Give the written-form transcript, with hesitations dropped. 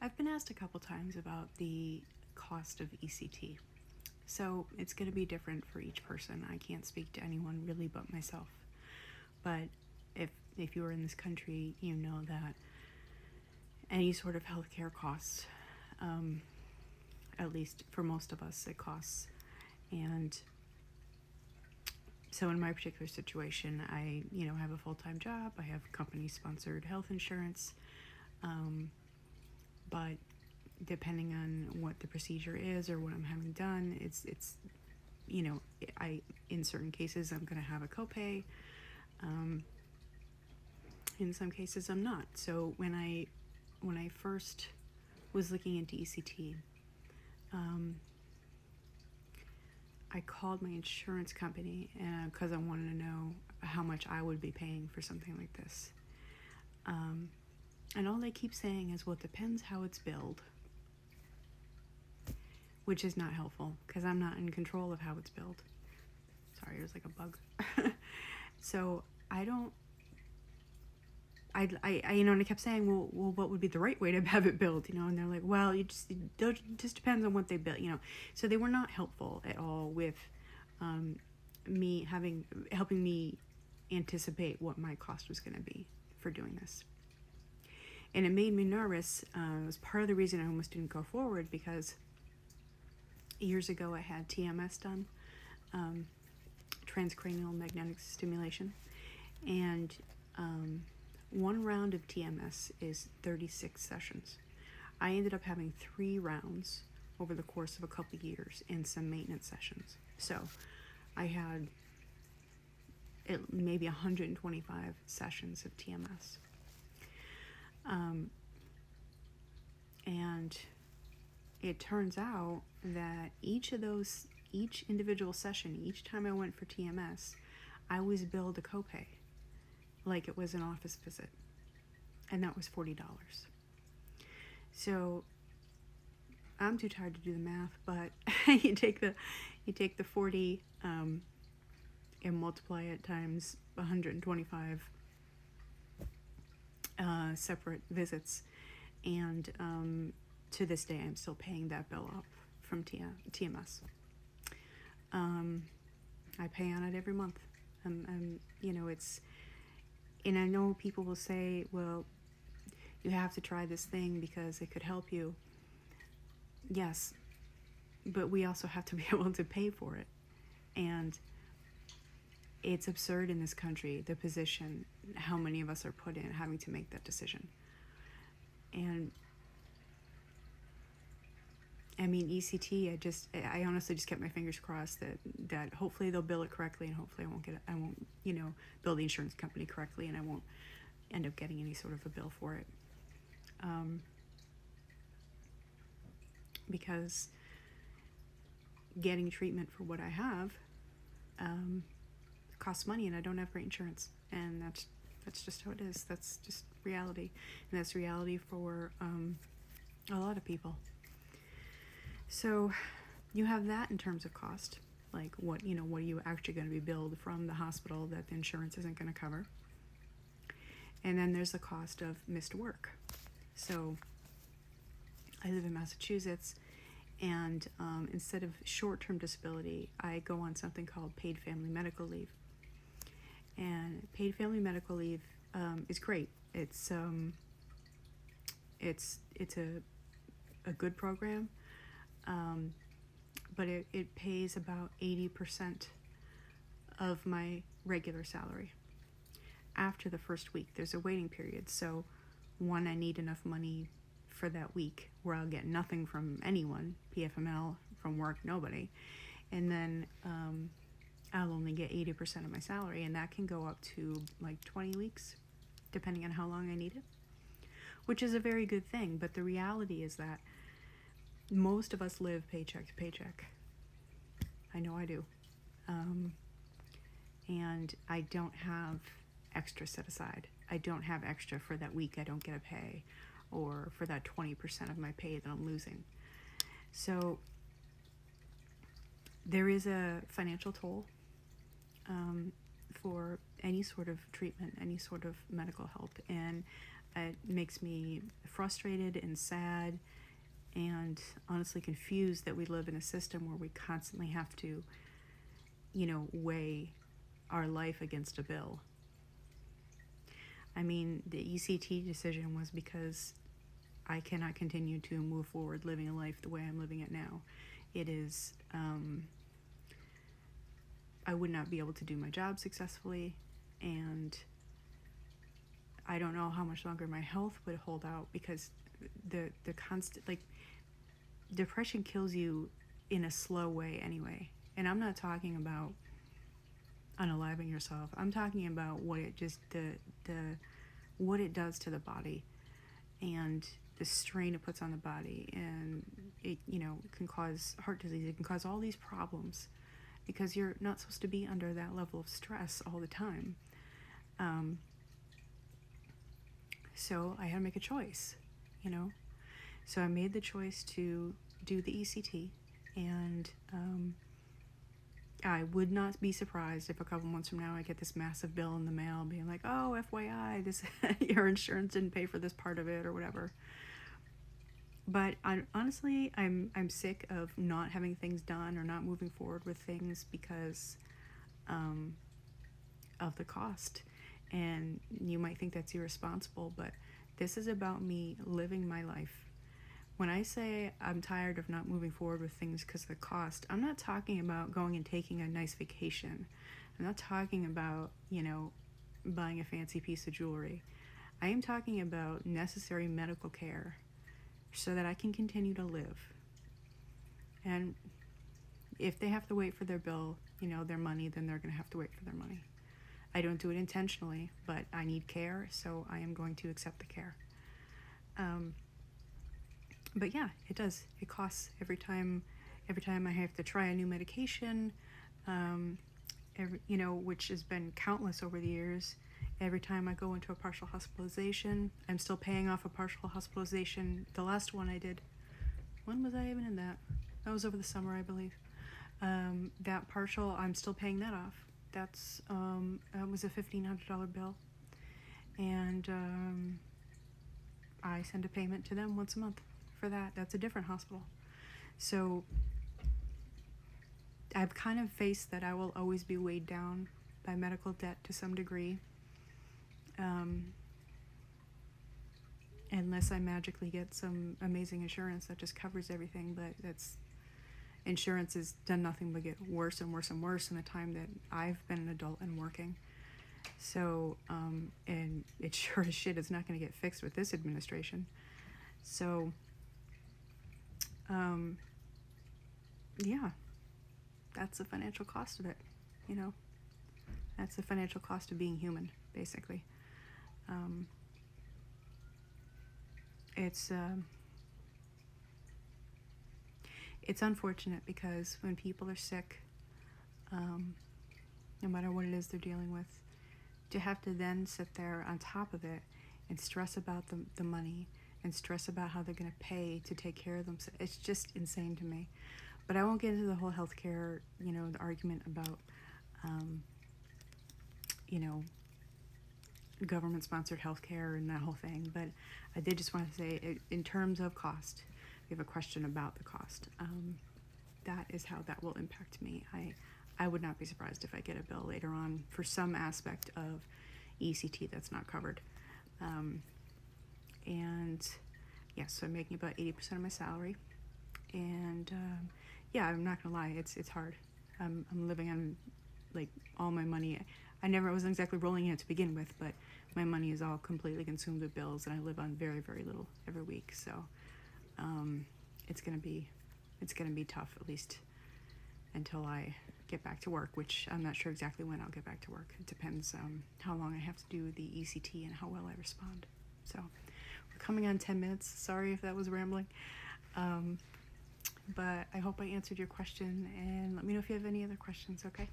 I've been asked a couple times about the cost of ECT. So it's going to be different for each person. I can't speak to anyone really but myself. But if you are in this country, you know that any sort of healthcare costs, at least for most of us, it costs. And so in my particular situation, I have a full-time job. I have company-sponsored health insurance. But depending on what the procedure is or what I'm having done, it's in certain cases I'm going to have a copay. In some cases I'm not. So when I first was looking into ECT, I called my insurance company because I wanted to know how much I would be paying for something like this. And all they keep saying is, well, it depends how it's billed, which is not helpful because I'm not in control of how it's billed. Sorry, there's like a bug. So and I kept saying, well, what would be the right way to have it billed, and they're like, well, it just depends on what they bill, So they were not helpful at all with helping me anticipate what my cost was going to be for doing this. And it made me nervous. It was part of the reason I almost didn't go forward, because years ago I had TMS done, transcranial magnetic stimulation, and one round of TMS is 36 sessions. I ended up having 3 rounds over the course of a couple of years and some maintenance sessions. So I had maybe 125 sessions of TMS. And it turns out that each individual session, each time I went for TMS, I was billed a copay like it was an office visit, and that was $40. So I'm too tired to do the math, but you take the 40 and multiply it times 125 separate visits, and to this day I'm still paying that bill up from TMS. I pay on it every month. And I know people will say, well, you have to try this thing because it could help you. Yes, but we also have to be able to pay for it. And it's absurd in this country, the position, how many of us are put in having to make that decision. And I mean, ECT, I honestly just kept my fingers crossed that hopefully they'll bill it correctly, and hopefully I won't bill the insurance company correctly, and I won't end up getting any sort of a bill for it. Because getting treatment for what I have costs money, and I don't have great insurance, and that's just how it is. That's just reality, and that's reality for a lot of people. So you have that in terms of cost, like what are you actually going to be billed from the hospital that the insurance isn't going to cover. And then there's the cost of missed work. So I live in Massachusetts, and instead of short-term disability, I go on something called paid family medical leave. And paid family medical leave is great. It's a good program. But it pays about 80% of my regular salary. After the first week, there's a waiting period. So one, I need enough money for that week where I'll get nothing from anyone, PFML, from work, nobody. And then I'll only get 80% of my salary, and that can go up to like 20 weeks, depending on how long I need it, which is a very good thing. But the reality is that most of us live paycheck to paycheck. I know I do. And I don't have extra set aside. I don't have extra for that week I don't get a pay, or for that 20% of my pay that I'm losing. So there is a financial toll for any sort of treatment, any sort of medical help. And It makes me frustrated and sad and honestly confused that we live in a system where we constantly have to, weigh our life against a bill. I mean, the ECT decision was because I cannot continue to move forward living a life the way I'm living it now. It is, I would not be able to do my job successfully, and I don't know how much longer my health would hold out, because the constant, depression kills you in a slow way anyway. And I'm not talking about unaliving yourself. I'm talking about what it just what it does to the body, and the strain it puts on the body, and it can cause heart disease. It can cause all these problems because you're not supposed to be under that level of stress all the time. So I had to make a choice, So I made the choice to do the ECT, and I would not be surprised if a couple months from now I get this massive bill in the mail being like, oh, FYI, this your insurance didn't pay for this part of it or whatever. But honestly, I'm sick of not having things done or not moving forward with things because of the cost. And you might think that's irresponsible, but this is about me living my life. When I say I'm tired of not moving forward with things because of the cost, I'm not talking about going and taking a nice vacation. I'm not talking about, buying a fancy piece of jewelry. I am talking about necessary medical care so that I can continue to live. And if they have to wait for their bill, their money, then they're going to have to wait for their money. I don't do it intentionally, but I need care, so I am going to accept the care. But yeah, it does. It costs every time I have to try a new medication, which has been countless over the years. Every time I go into a partial hospitalization, I'm still paying off a partial hospitalization. The last one I did, when was I even in that? That was over the summer, I believe. That partial, I'm still paying that off. That was a $1,500 bill. And I send a payment to them once a month for that. That's a different hospital. So I've kind of faced that I will always be weighed down by medical debt to some degree, unless I magically get some amazing insurance that just covers everything. But insurance has done nothing but get worse and worse and worse in the time that I've been an adult and working. So and it sure as shit is not going to get fixed with this administration. So yeah, that's the financial cost of it, That's the financial cost of being human, basically. It's unfortunate because when people are sick, no matter what it is they're dealing with, to have to then sit there on top of it and stress about the money and stress about how they're going to pay to take care of themselves, it's just insane to me. But I won't get into the whole healthcare, the argument about, government-sponsored healthcare and that whole thing. But I did just want to say, in terms of cost, we have a question about the cost. That is how that will impact me. I would not be surprised if I get a bill later on for some aspect of ECT that's not covered. And yes, so I'm making about 80% of my salary. And yeah, I'm not gonna lie, it's hard. I'm living on all my money. I wasn't exactly rolling in it to begin with, but my money is all completely consumed with bills, and I live on very, very little every week. So it's gonna be tough, at least until I get back to work, which I'm not sure exactly when I'll get back to work. It depends how long I have to do the ECT and how well I respond. So we're coming on 10 minutes. Sorry if that was rambling. But I hope I answered your question, and let me know if you have any other questions, okay?